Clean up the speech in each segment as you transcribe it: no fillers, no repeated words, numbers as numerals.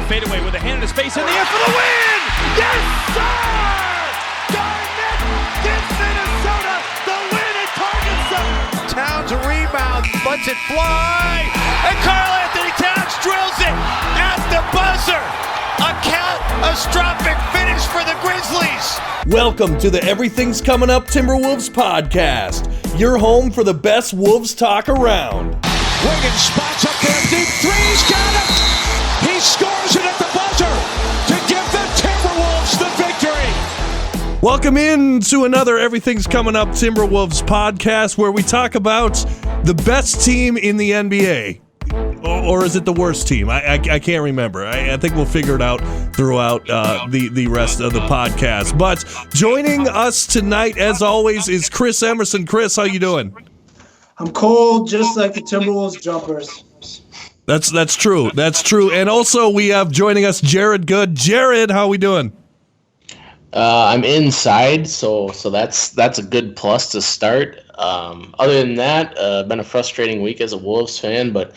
fadeaway with a hand in his face in the air for the win! Yes, sir! Garnett gives Minnesota the win at Target Center! Towns rebound, lets it fly, and Karl-Anthony Towns drills it at the buzzer! A catastrophic finish for the Grizzlies! Welcome to the Everything's Coming Up Timberwolves podcast, your home for the best Wolves talk around. Wiggins spots up there, deep threes, got it! He scores it at the buzzer to give the Timberwolves the victory! Welcome in to another Everything's Coming Up Timberwolves podcast where we talk about the best team in the NBA. Or is it the worst team? I can't remember. I think we'll figure it out throughout the rest of the podcast. But joining us tonight, as always, is Chris Emerson. Chris, how you doing? I'm cold, just like the Timberwolves jumpers. That's true. That's true. And also we have joining us Jared Good. Jared, how we doing? I'm inside, so that's a good plus to start. Other than that, been a frustrating week as a Wolves fan, but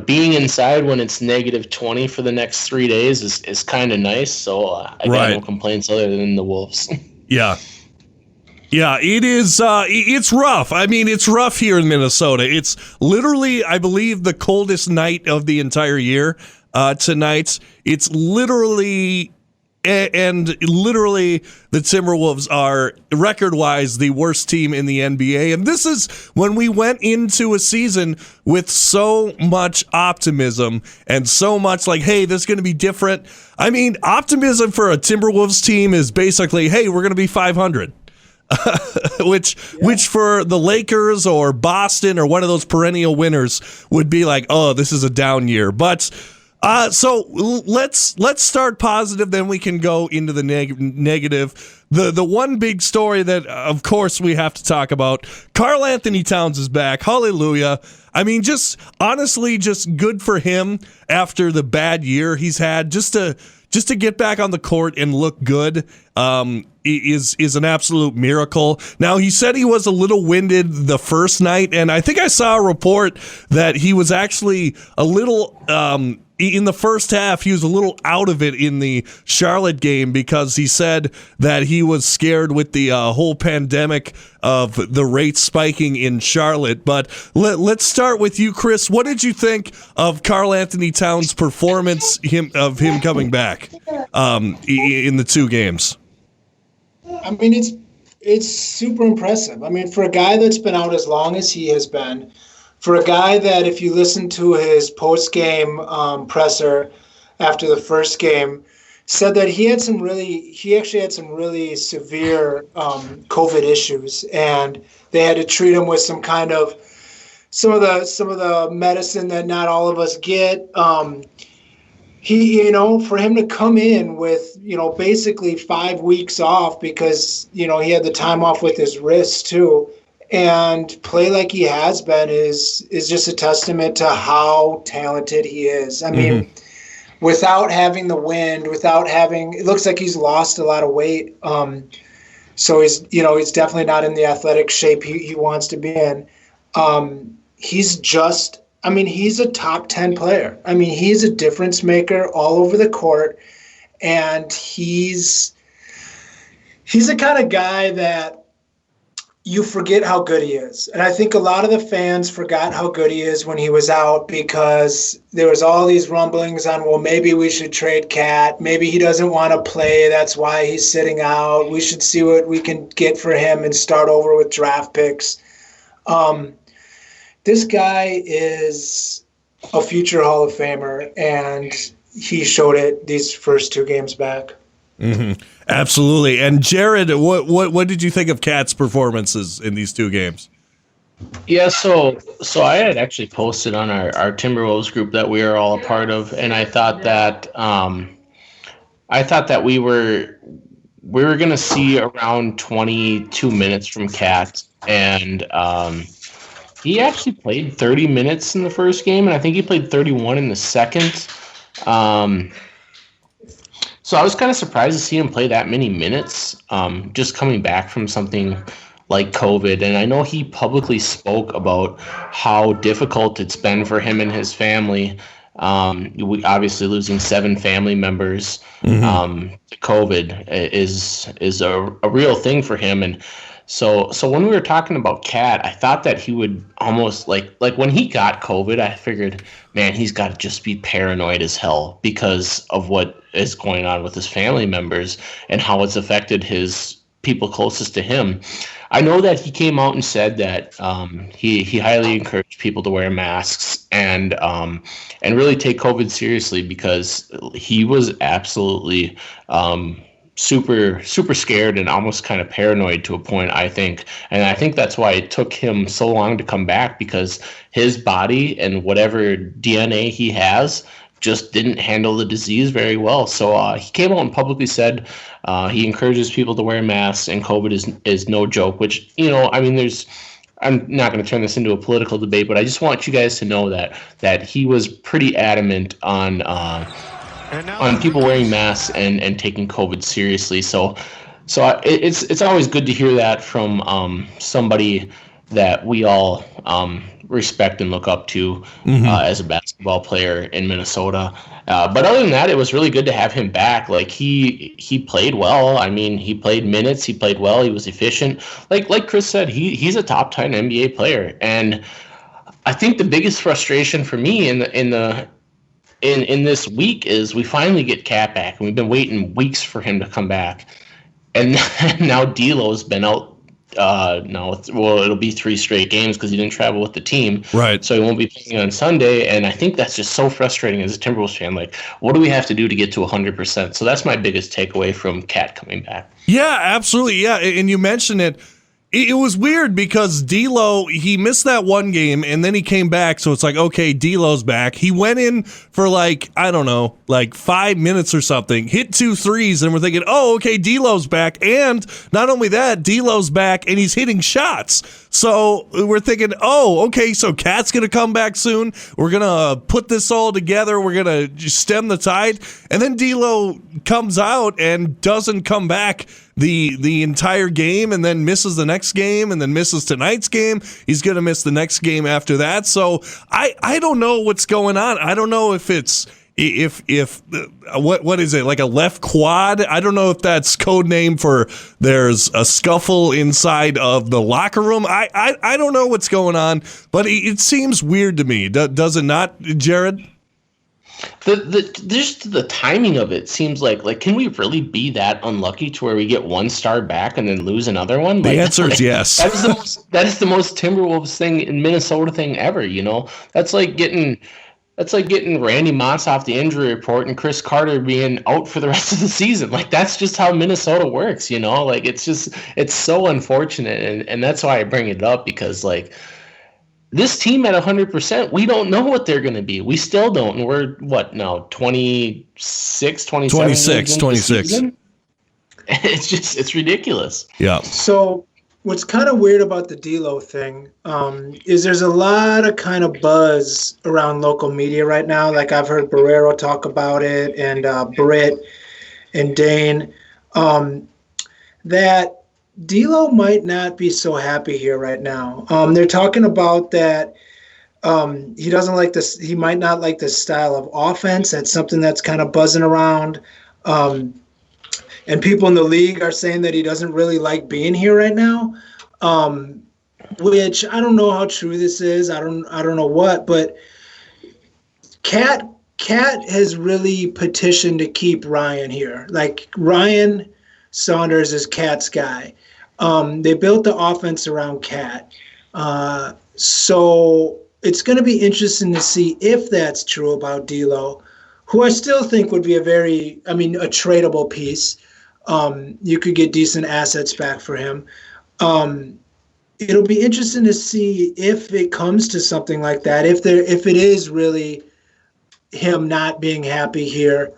being inside when it's negative 20 for the next 3 days is kind of nice. So I got no complaints other than the Wolves. Yeah. Yeah, it is. It's rough. I mean, it's rough here in Minnesota. It's literally, I believe, the coldest night of the entire year tonight. It's literally, and literally, the Timberwolves are record-wise the worst team in the NBA. And this is when we went into a season with so much optimism and so much like, hey, this is going to be different. I mean, optimism for a Timberwolves team is basically, hey, we're going to be 500. which for the Lakers or Boston or one of those perennial winners would be like, oh, this is a down year. But so let's start positive, then we can go into the negative. The one big story that, of course, we have to talk about, Karl-Anthony Towns is back. Hallelujah. I mean, just honestly, just good for him after the bad year he's had. Just to get back on the court and look good is an absolute miracle. Now, he said he was a little winded the first night, and I think I saw a report that he was actually a little in the first half, he was a little out of it in the Charlotte game because he said that he was scared with the whole pandemic of the rates spiking in Charlotte. But let's start with you, Chris. What did you think of Karl-Anthony Towns' performance, him coming back in the two games? I mean, it's super impressive. I mean, for a guy that's been out as long as he has been, for a guy that, if you listen to his post-game presser after the first game, said that he actually had some really severe COVID issues, and they had to treat him with some of the medicine that not all of us get. For him to come in with, basically 5 weeks off because, he had the time off with his wrist too, and play like he has been is just a testament to how talented he is. I mean, without having the wind, it looks like he's lost a lot of weight. So he's definitely not in the athletic shape he wants to be in. He's a top 10 player. I mean, he's a difference maker all over the court, and he's the kind of guy that you forget how good he is. And I think a lot of the fans forgot how good he is when he was out because there was all these rumblings on, well, maybe we should trade Cat. Maybe he doesn't want to play. That's why he's sitting out. We should see what we can get for him and start over with draft picks. This guy is a future Hall of Famer, and he showed it these first two games back. Mm-hmm. Absolutely. And Jared, what did you think of Cat's performances in these two games? Yeah, so I had actually posted on our Timberwolves group that we are all a part of, and I thought that we were going to see around 22 minutes from Cat, and he actually played 30 minutes in the first game, and I think he played 31 in the second. So I was kind of surprised to see him play that many minutes, just coming back from something like COVID. And I know he publicly spoke about how difficult it's been for him and his family We obviously losing 7 family members to COVID is a real thing for him. And so when we were talking about Cat, I thought that he would almost like when he got COVID, I figured, man, he's got to just be paranoid as hell because of what is going on with his family members and how it's affected his people closest to him. I know that he came out and said that he highly encouraged people to wear masks and really take COVID seriously because he was absolutely super scared and almost kind of paranoid to a point, I think. And I think that's why it took him so long to come back, because his body and whatever DNA he has just didn't handle the disease very well. So he came out and publicly said he encourages people to wear masks, and COVID is no joke, which, I mean, I'm not going to turn this into a political debate, but I just want you guys to know that he was pretty adamant on people wearing masks and taking COVID seriously. So it's always good to hear that from somebody that we all respect and look up to as a basketball player in Minnesota. But other than that, it was really good to have him back. Like he played well. I mean, he played minutes. He played well. He was efficient. Like Chris said, he's a top 10 NBA player. And I think the biggest frustration for me in this week is we finally get Cat back, and we've been waiting weeks for him to come back. And now D'Lo's been out. It'll be 3 straight games because he didn't travel with the team. Right. So he won't be playing on Sunday. And I think that's just so frustrating as a Timberwolves fan. Like, what do we have to do to get to 100%? So that's my biggest takeaway from Cat coming back. Yeah, absolutely. Yeah. And you mentioned it. It was weird because D'Lo, he missed that one game and then he came back. So it's like, okay, D'Lo's back. He went in for 5 minutes or something, hit 2 threes, and we're thinking, oh, okay, D'Lo's back. And not only that, D'Lo's back and he's hitting shots. So we're thinking, oh, okay, so Cat's going to come back soon. We're going to put this all together. We're going to stem the tide. And then D'Lo comes out and doesn't come back the entire game, and then misses the next game, and then misses tonight's game. He's going to miss the next game after that. So I don't know what's going on. I don't know if it's what is it, like a left quad? I don't know if that's code name for there's a scuffle inside of the locker room. I don't know what's going on, but it seems weird to me. Does it not, Jared? The timing of it seems like can we really be that unlucky to where we get 1 star back and then lose another one? The answer is yes. That is the most Timberwolves thing in Minnesota thing ever. That's like getting Randy Moss off the injury report and Chris Carter being out for the rest of the season. Like, that's just how Minnesota works. Like, it's so unfortunate, and that's why I bring it up, because this team at 100%, we don't know what they're going to be. We still don't. And we're, what now, 26, 27? 26. It's ridiculous. Yeah. So what's kind of weird about the D'Lo thing is there's a lot of kind of buzz around local media right now. Like, I've heard Barrero talk about it, and Britt and Dane, that D'Lo might not be so happy here right now. They're talking about that he doesn't like this. He might not like this style of offense. That's something that's kind of buzzing around. And people in the league are saying that he doesn't really like being here right now, which I don't know how true this is. I don't know what, but Cat has really petitioned to keep Ryan here. Like, Ryan Saunders is Cat's guy. They built the offense around Cat. So it's going to be interesting to see if that's true about D'Lo, who I still think would be a tradable piece. You could get decent assets back for him. It'll be interesting to see if it comes to something like that, if it is really him not being happy here.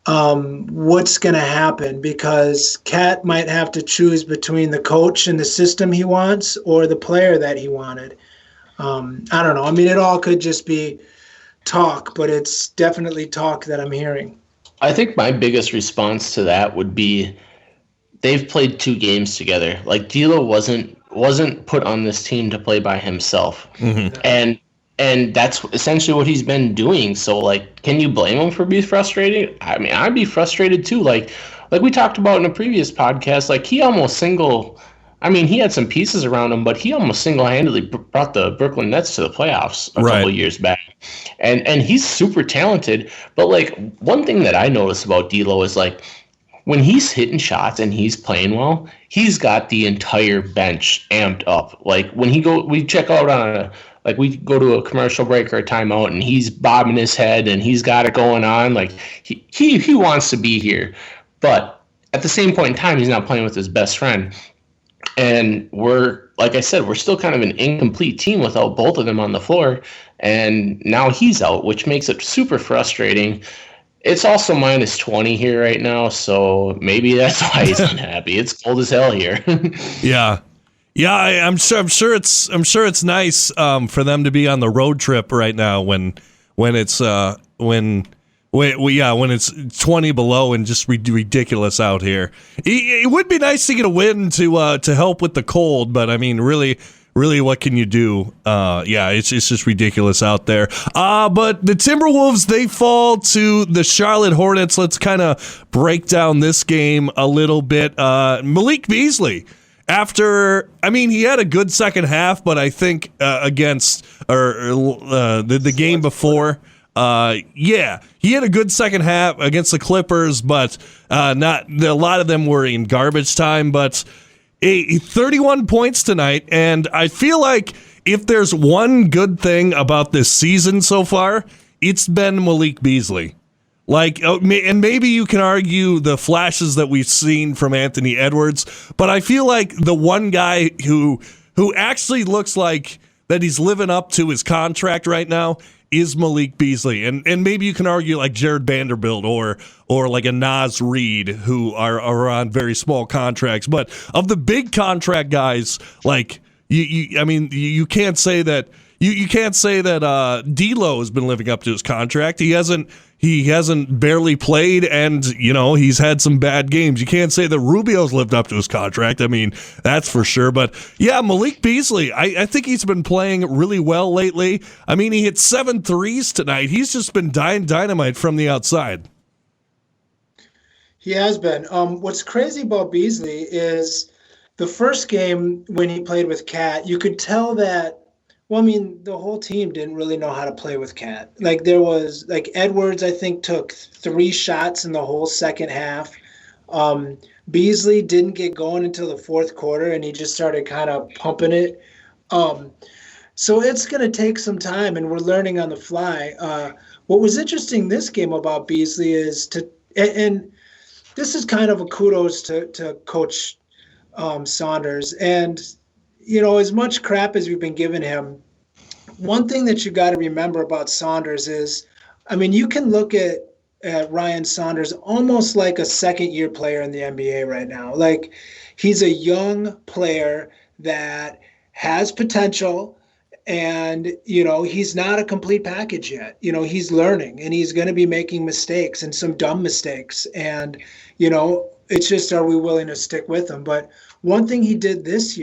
What's going to happen, because Cat might have to choose between the coach and the system he wants or the player that he wanted. I don't know. I mean, it all could just be talk, but it's definitely talk that I'm hearing. I think my biggest response to that would be they've played 2 games together. Like, D'Lo wasn't put on this team to play by himself. Mm-hmm. And that's essentially what he's been doing. So, like, can you blame him for being frustrated? I mean, I'd be frustrated too. Like we talked about in a previous podcast, like he had some pieces around him, but he almost single-handedly brought the Brooklyn Nets to the playoffs a couple of years back. And he's super talented. But, like, one thing that I noticed about D'Lo is, like, when he's hitting shots and he's playing well, he's got the entire bench amped up. Like, when we check out we go to a commercial break or a timeout, and he's bobbing his head and he's got it going on. Like, he wants to be here. But at the same point in time, he's not playing with his best friend. And like I said, we're still kind of an incomplete team without both of them on the floor. And now he's out, which makes it super frustrating. It's also minus 20 here right now, so maybe that's why he's unhappy. It's cold as hell here. Yeah. Yeah, I'm sure it's nice for them to be on the road trip right now when it's 20 below and just ridiculous out here. It would be nice to get a win to help with the cold, but I mean, really, what can you do? It's just ridiculous out there. But the Timberwolves, they fall to the Charlotte Hornets. Let's kind of break down this game a little bit. Malik Beasley. He had a good second half, but I think against the game before, he had a good second half against the Clippers, but a lot of them were in garbage time. But 31 points tonight, and I feel like if there's one good thing about this season so far, it's been Malik Beasley. And maybe you can argue the flashes that we've seen from Anthony Edwards, but I feel like the one guy who actually looks like that he's living up to his contract right now is Malik Beasley. And maybe you can argue like Jared Vanderbilt or like a Naz Reid, who are on very small contracts. But of the big contract guys, like you can't say that D'Lo has been living up to his contract. He hasn't barely played, and he's had some bad games. You can't say that Rubio's lived up to his contract. I mean, that's for sure. But yeah, Malik Beasley, I think he's been playing really well lately. I mean, he hit 7 threes tonight. He's just been dynamite from the outside. He has been. What's crazy about Beasley is the first game when he played with Cat, you could tell that. Well, I mean, the whole team didn't really know how to play with Cat. Like, there was, like, Edwards, I think, took 3 shots in the whole second half. Beasley didn't get going until the fourth quarter, and he just started kind of pumping it. So it's going to take some time, and we're learning on the fly. What was interesting this game about Beasley is and this is kind of a kudos to Coach Saunders. And as much crap as we've been giving him, one thing that you got to remember about Saunders is, you can look at Ryan Saunders almost like a second-year player in the NBA right now. Like, he's a young player that has potential, and, he's not a complete package yet. He's learning, and he's going to be making mistakes and some dumb mistakes. And, it's just, are we willing to stick with him? But one thing he did this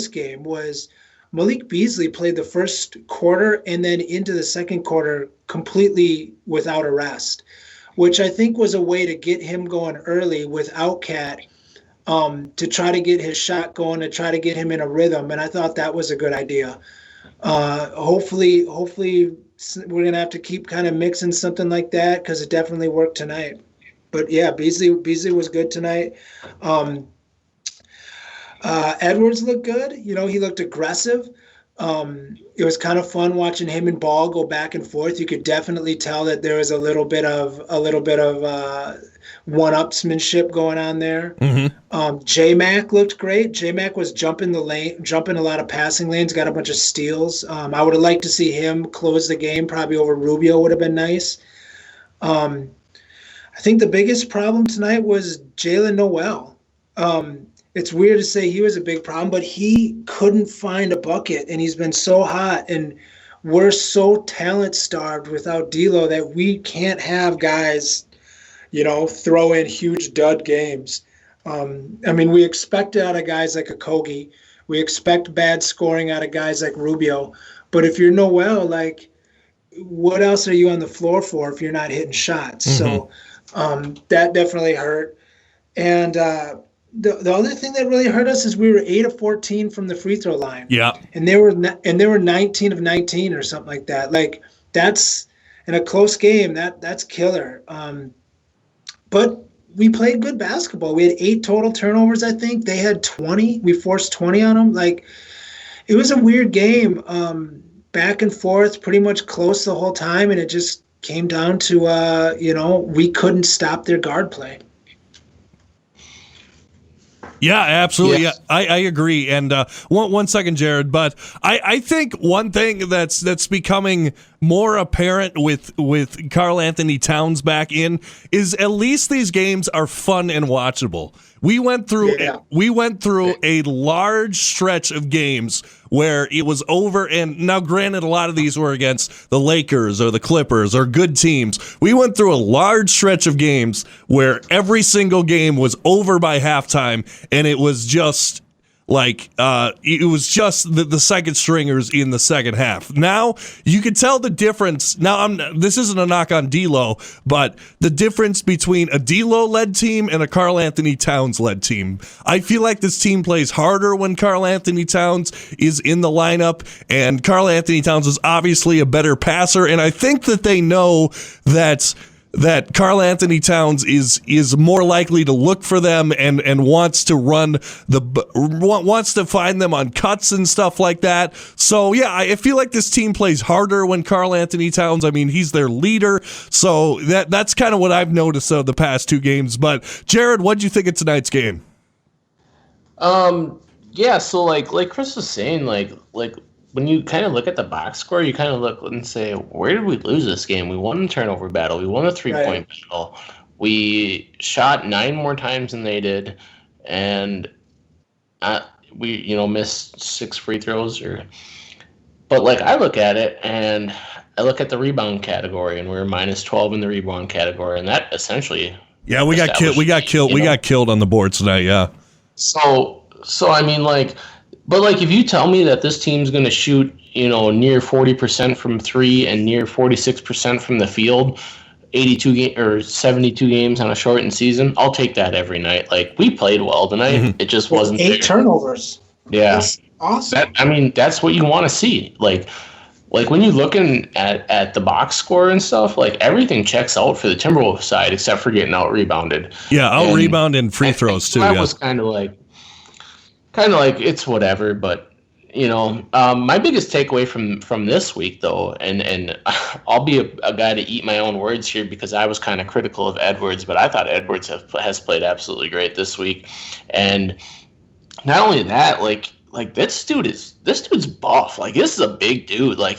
game was Malik Beasley played the first quarter and then into the second quarter completely without a rest, which I think was a way to get him going early without Cat, to try to get his shot going, to try to get him in a rhythm. And I thought that was a good idea. Hopefully we're going to have to keep kind of mixing something like that, because it definitely worked tonight. But yeah, Beasley was good tonight. Edwards looked good. He looked aggressive. It was kind of fun watching him and Ball go back and forth. You could definitely tell that there was a little bit of one-upsmanship going on there. Mm-hmm. J-Mac looked great. J-Mac was jumping a lot of passing lanes, got a bunch of steals. I would have liked to see him close the game, probably over Rubio would have been nice. I think the biggest problem tonight was Jalen Noel. It's weird to say he was a big problem, but he couldn't find a bucket, and he's been so hot, and we're so talent-starved without D'Lo that we can't have guys, throw in huge dud games. We expect it out of guys like Okogie. We expect bad scoring out of guys like Rubio. But if you're Noel, like, what else are you on the floor for if you're not hitting shots? So that definitely hurt. And the other thing that really hurt us is we were 8 of 14 from the free throw line. Yeah. And they were 19 of 19 or something like that. Like, that's in a close game, that's killer. But we played good basketball. We had 8 total turnovers, I think. They had 20. We forced 20 on them. Like, it was a weird game. Back and forth, pretty much close the whole time, and it just came down to, we couldn't stop their guard play. Yeah, absolutely. Yes. Yeah, I agree. And one second, Jared, but I think one thing that's becoming more apparent with Karl Anthony Towns back in is at least these games are fun and watchable. We went through a large stretch of games where it was over, and now granted a lot of these were against the Lakers or the Clippers or good teams. We went through a large stretch of games where every single game was over by halftime, and it was just like the second stringers in the second half. Now you can tell the difference. Now this isn't a knock on D'Lo, but the difference between a D'Lo led team and a Karl Anthony Towns led team. I feel like this team plays harder when Karl Anthony Towns is in the lineup, and Karl Anthony Towns is obviously a better passer, and I think that they know that Karl-Anthony Towns is more likely to look for them and wants to wants to find them on cuts and stuff like that. So yeah, I feel like this team plays harder when Karl-Anthony Towns. I mean, he's their leader, so that's kind of what I've noticed of the past 2 games. But Jared, what did you think of tonight's game? Yeah, so like Chris was saying, like when you kind of look at the box score, you kind of look and say, where did we lose this game? We won the turnover battle. We won the 3-point battle. We shot 9 more times than they did, and we missed 6 free throws. But like, I look at it and I look at the rebound category, and we're minus 12 in the rebound category, and that essentially we got killed. We got killed on the board tonight. Yeah. So I mean, like. But like, if you tell me that this team's going to shoot, near 40% from 3 and near 46% from the field, 72 games on a shortened season, I'll take that every night. Like, we played well tonight. It just wasn't 8 turnovers. Yeah, that's awesome. That's what you want to see. Like when you're looking at the box score and stuff, like, everything checks out for the Timberwolves side except for getting out rebounded. Yeah, out rebound and free throws too. That was kind of like it's whatever, but my biggest takeaway from this week, though, and I'll be a guy to eat my own words here because I was kind of critical of Edwards, but I thought Edwards has played absolutely great this week. And not only that, like this dude's buff. Like, this is a big dude. Like,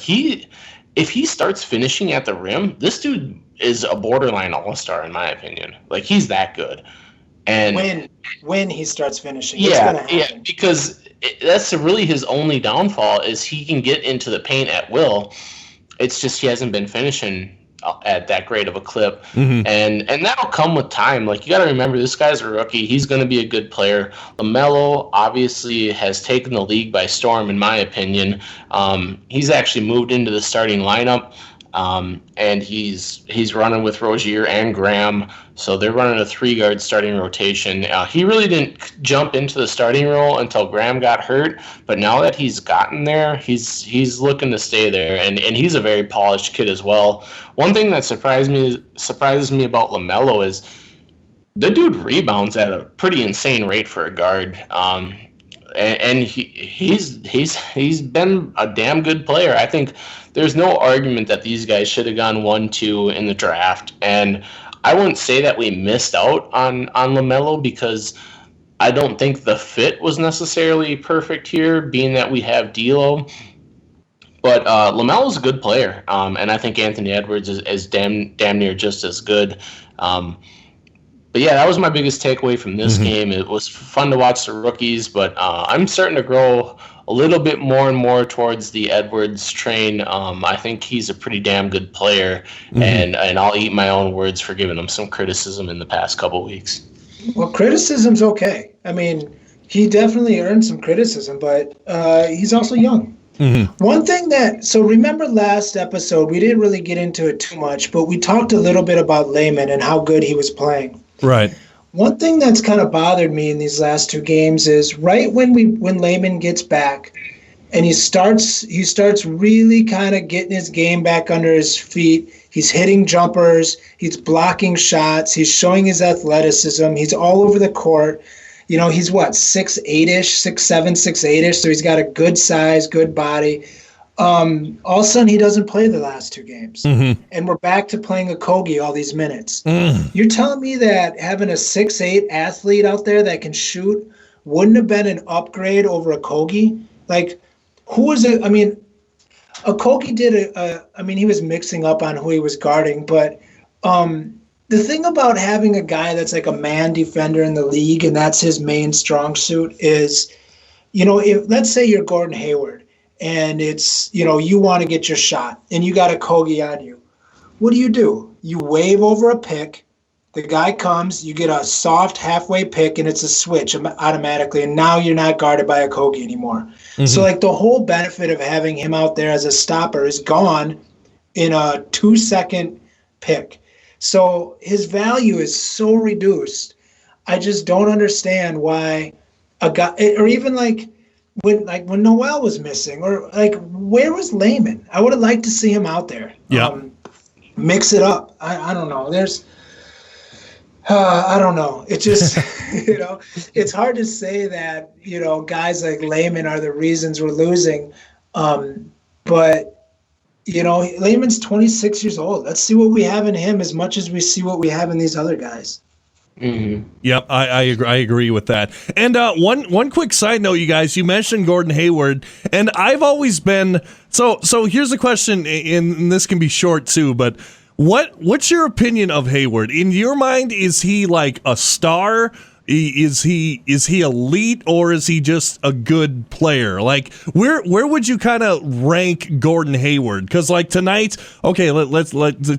if he starts finishing at the rim, this dude is a borderline all-star in my opinion. Like, he's that good. And when he starts finishing, yeah, because that's really his only downfall is he can get into the paint at will. It's just he hasn't been finishing at that great of a clip, and that'll come with time. Like, you got to remember, this guy's a rookie. He's going to be a good player. LaMelo obviously has taken the league by storm, in my opinion. He's actually moved into the starting lineup. And he's running with Rozier and Graham, so they're running a 3-guard starting rotation. He really didn't jump into the starting role until Graham got hurt, but now that he's gotten there, he's looking to stay there, and he's a very polished kid as well. One thing that surprises me about LaMelo is the dude rebounds at a pretty insane rate for a guard. And he's been a damn good player. I think there's no argument that these guys should have gone 1-2 in the draft. And I wouldn't say that we missed out on LaMelo because I don't think the fit was necessarily perfect here, being that we have D'Lo. But LaMelo's a good player, and I think Anthony Edwards is damn near just as good. But yeah, that was my biggest takeaway from this game. It was fun to watch the rookies, but I'm starting to grow a little bit more and more towards the Edwards train. I think he's a pretty damn good player, and I'll eat my own words for giving him some criticism in the past couple weeks. Well, criticism's okay. I mean, he definitely earned some criticism, but he's also young. One thing so remember last episode, we didn't really get into it too much, but we talked a little bit about Layman and how good he was playing. Right. One thing that's kind of bothered me in these last two games is right when Layman gets back and he starts really kind of getting his game back under his feet. He's hitting jumpers, he's blocking shots, he's showing his athleticism, he's all over the court. You know, he's what, 6'8"-ish, 6'7", 6'8"-ish, so he's got a good size, good body. All of a sudden, he doesn't play the last two games. And we're back to playing Okogie all these minutes. You're telling me that having a 6'8" athlete out there that can shoot wouldn't have been an upgrade over Okogie? Like, who was it? I mean, Okogie did he was mixing up on who he was guarding, but the thing about having a guy that's like a man defender in the league and that's his main strong suit is, you know, if let's say you're Gordon Hayward and it's, you know, you want to get your shot and you got Okogie on you. What do? You wave over a pick, the guy comes, you get a soft halfway pick and it's a switch automatically, and now you're not guarded by Okogie anymore. So like the whole benefit of having him out there as a stopper is gone in a 2-second pick. So his value is so reduced. I just don't understand why a guy, or even like when Noel was missing, or like where was Layman? I would have liked to see him out there. Yeah. Mix it up. I don't know. I don't know. It just, you know, it's hard to say that, you know, guys like Layman are the reasons we're losing. But you know, Layman's 26 years old. Let's see what we have in him as much as we see what we have in these other guys. Yep, I agree with that. And one quick side note, you guys, you mentioned Gordon Hayward, and I've always been so here's a question, and this can be short too, but what's your opinion of Hayward? In your mind, is he like a star? Is he elite, or is he just a good player? Like where would you kind of rank Gordon Hayward? Because like tonight, okay, let's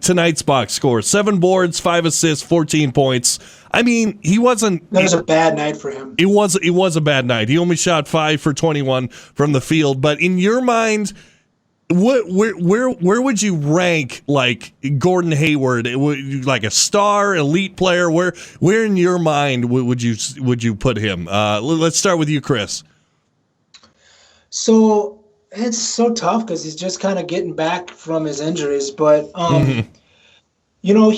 tonight's box score: 7 boards, 5 assists, 14 points. I mean, he wasn't. That was a bad night for him. It was a bad night. He only shot 5 for 21 from the field. But in your mind, where would you rank like Gordon Hayward? Like a star, elite player? Where in your mind would you put him? Let's start with you, Chris. So it's so tough because he's just kind of getting back from his injuries, but you know,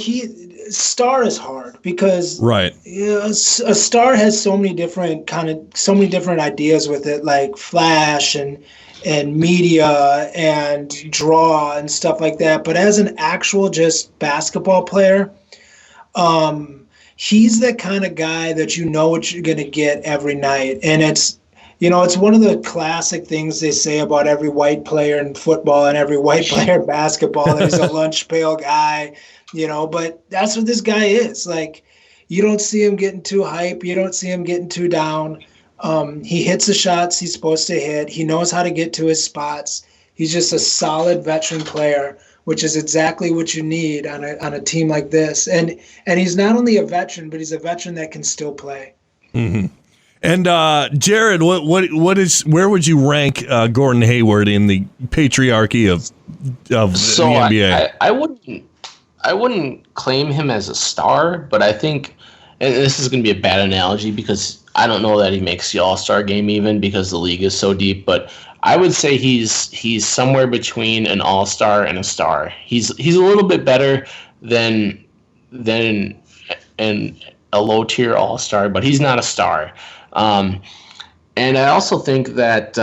star is hard because right. A star has so many different ideas with it, like flash and media and draw and stuff like that. But as an actual just basketball player, he's the kind of guy that you know what you're going to get every night. And it's, you know, it's one of the classic things they say about every white player in football and every white player in basketball, that he's a lunch pail guy, you know, but that's what this guy is. Like, you don't see him getting too hype. You don't see him getting too down. He hits the shots he's supposed to hit. He knows how to get to his spots. He's just a solid veteran player, which is exactly what you need on a team like this. And he's not only a veteran, but he's a veteran that can still play. And Jared, where would you rank Gordon Hayward in the patriarchy of the NBA? I wouldn't claim him as a star, but I think, and this is going to be a bad analogy because I don't know that he makes the All-Star game even because the league is so deep, but I would say he's somewhere between an All-Star and a star. He's a little bit better than a low-tier All-Star, but he's not a star. And I also think that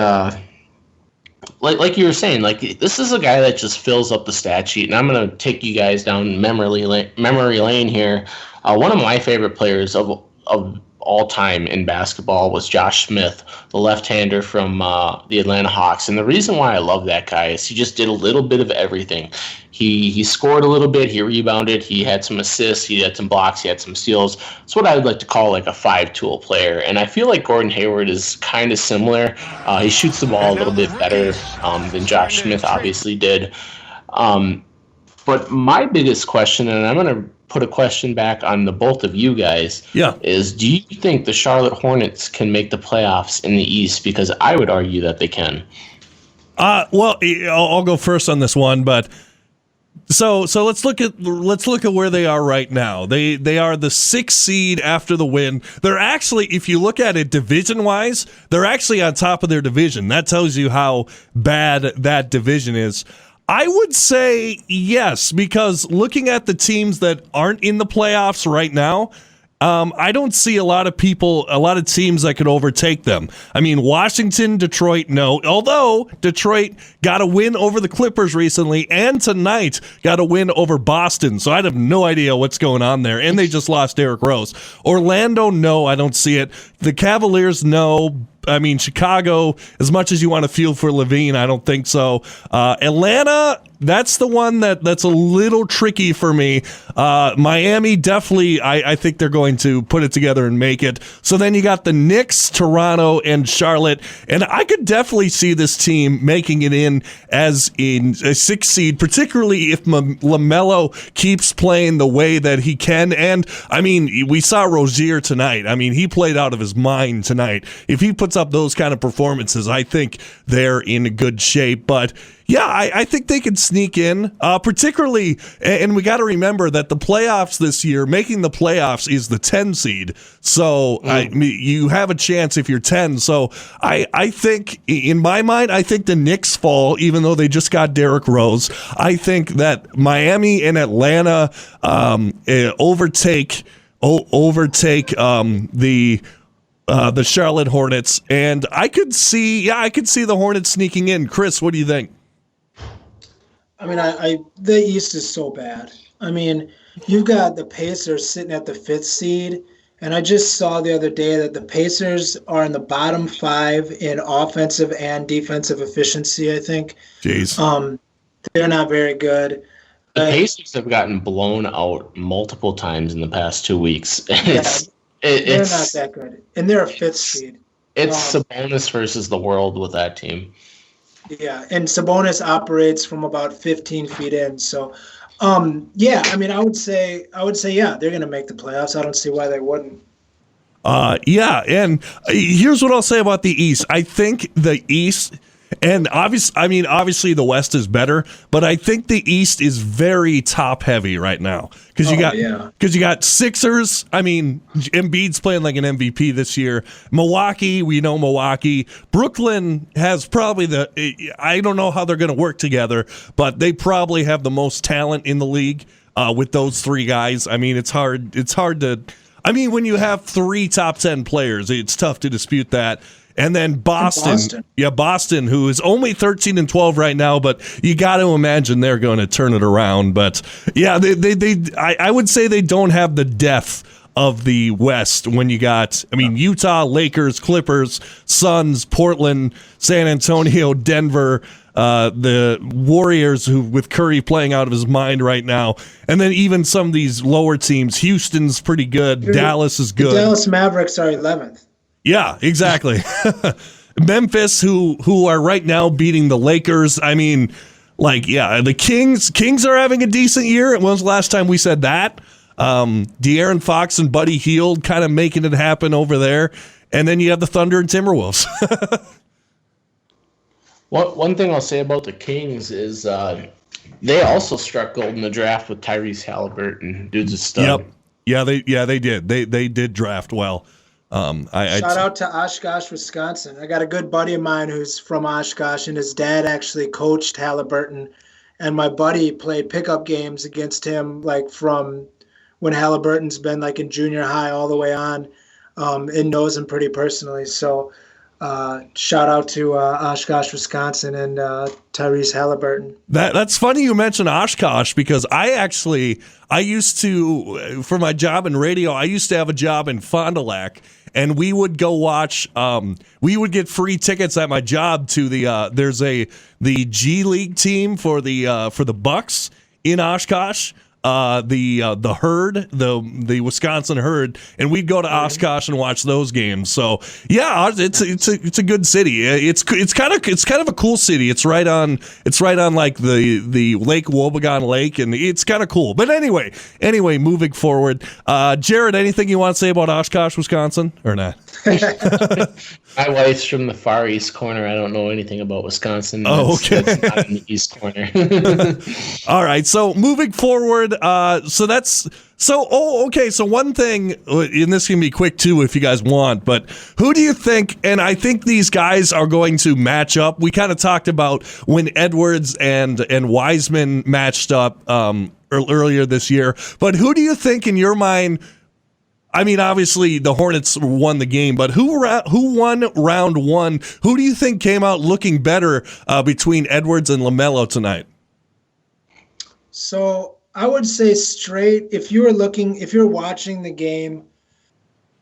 like you were saying, like this is a guy that just fills up the stat sheet, and I'm going to take you guys down memory lane here. One of my favorite players of all time in basketball was Josh Smith, the left-hander from the Atlanta Hawks. And the reason why I love that guy is he just did a little bit of everything. He scored a little bit, he rebounded, he had some assists, he had some blocks, he had some steals. It's what I would like to call like a 5-tool player. And I feel like Gordon Hayward is kind of similar. He shoots the ball a little bit better than Josh Smith obviously did. But my biggest question, and I'm going to put a question back on the both of you guys, is do you think the Charlotte Hornets can make the playoffs in the East? Because I would argue that they can. Well, I'll go first on this one, but so let's look at where they are right now. They are the 6th seed after the win. They're actually, if you look at it division wise, they're actually on top of their division. That tells you how bad that division is. I would say yes, because looking at the teams that aren't in the playoffs right now, I don't see a lot of teams that could overtake them. I mean, Washington, Detroit, no. Although Detroit got a win over the Clippers recently, and tonight got a win over Boston. So I have no idea what's going on there. And they just lost Derrick Rose. Orlando, no, I don't see it. The Cavaliers, no. I mean, Chicago, as much as you want to feel for Levine, I don't think so. Atlanta, that's the one that's a little tricky for me. Miami, definitely, I think they're going to put it together and make it. So then you got the Knicks, Toronto, and Charlotte. And I could definitely see this team making it in as in a 6th seed, particularly if LaMelo keeps playing the way that he can. And, I mean, we saw Rozier tonight. I mean, he played out of his mind tonight. If he puts up those kind of performances, I think they're in good shape. But yeah, I think they can sneak in, particularly, and we got to remember that the playoffs this year, making the playoffs is the 10 seed. So you have a chance if you're 10. So I think, in my mind, I think the Knicks fall, even though they just got Derrick Rose. I think that Miami and Atlanta overtake the Charlotte Hornets, and I could see the Hornets sneaking in. Chris, what do you think? I mean, the East is so bad. I mean, you've got the Pacers sitting at the 5th seed, and I just saw the other day that the Pacers are in the bottom 5 in offensive and defensive efficiency, I think. Jeez. They're not very good. The Pacers have gotten blown out multiple times in the past 2 weeks. They're not that good, and they're a 5th seed. It's Sabonis versus the world with that team. Yeah, and Sabonis operates from about 15 feet in. So, yeah, I mean, I would say, yeah, they're going to make the playoffs. I don't see why they wouldn't. Yeah, and here's what I'll say about the East. I think the East, and obviously the West is better, but I think the East is very top heavy right now because you got Sixers. I mean, Embiid's playing like an MVP this year. Milwaukee, we know Milwaukee. Brooklyn has probably I don't know how they're going to work together, but they probably have the most talent in the league with those 3 guys. I mean, it's hard to. I mean, when you have 3 top 10 players, it's tough to dispute that. And then Boston. Yeah, Boston, who is only 13-12 right now, but you got to imagine they're going to turn it around. But yeah, I would say they don't have the depth of the West when you got, Utah, Lakers, Clippers, Suns, Portland, San Antonio, Denver, the Warriors, who with Curry playing out of his mind right now, and then even some of these lower teams. Houston's pretty good. Dallas is good. The Dallas Mavericks are 11th. Yeah, exactly. Memphis, who are right now beating the Lakers. I mean, the Kings are having a decent year. When was the last time we said that? De'Aaron Fox and Buddy Hield kind of making it happen over there. And then you have the Thunder and Timberwolves. One thing I'll say about the Kings is they also struck gold in the draft with Tyrese Halliburton. Dude's a stud. Yep. Yeah, they did. They did draft well. Shout out to Oshkosh, Wisconsin. I got a good buddy of mine who's from Oshkosh, and his dad actually coached Halliburton. And my buddy played pickup games against him, from when Halliburton's been in junior high all the way on, and knows him pretty personally. So shout out to Oshkosh, Wisconsin, and Tyrese Halliburton. That's funny you mentioned Oshkosh, because I used to, for my job in radio, I used to have a job in Fond du Lac, and we would go watch. We would get free tickets at my job to the G League team for the Bucks in Oshkosh. the Herd, the Wisconsin Herd, and we'd go to Oshkosh and watch those games. So yeah, it's a good city. It's kind of a cool city. It's right on like the Lake Wobegon Lake, and it's kind of cool. But anyway, moving forward, Jared, anything you want to say about Oshkosh, Wisconsin, or not? My wife's from the far east corner. I don't know anything about Wisconsin. Okay. That's not in the east corner. All right. So moving forward, So one thing, and this can be quick too if you guys want, but who do you think, and I think these guys are going to match up. We kind of talked about when Edwards and Wiseman matched up earlier this year, but who do you think in your mind, I mean, obviously the Hornets won the game, but who won round one? Who do you think came out looking better between Edwards and LaMelo tonight? So I would say straight, if you're watching the game,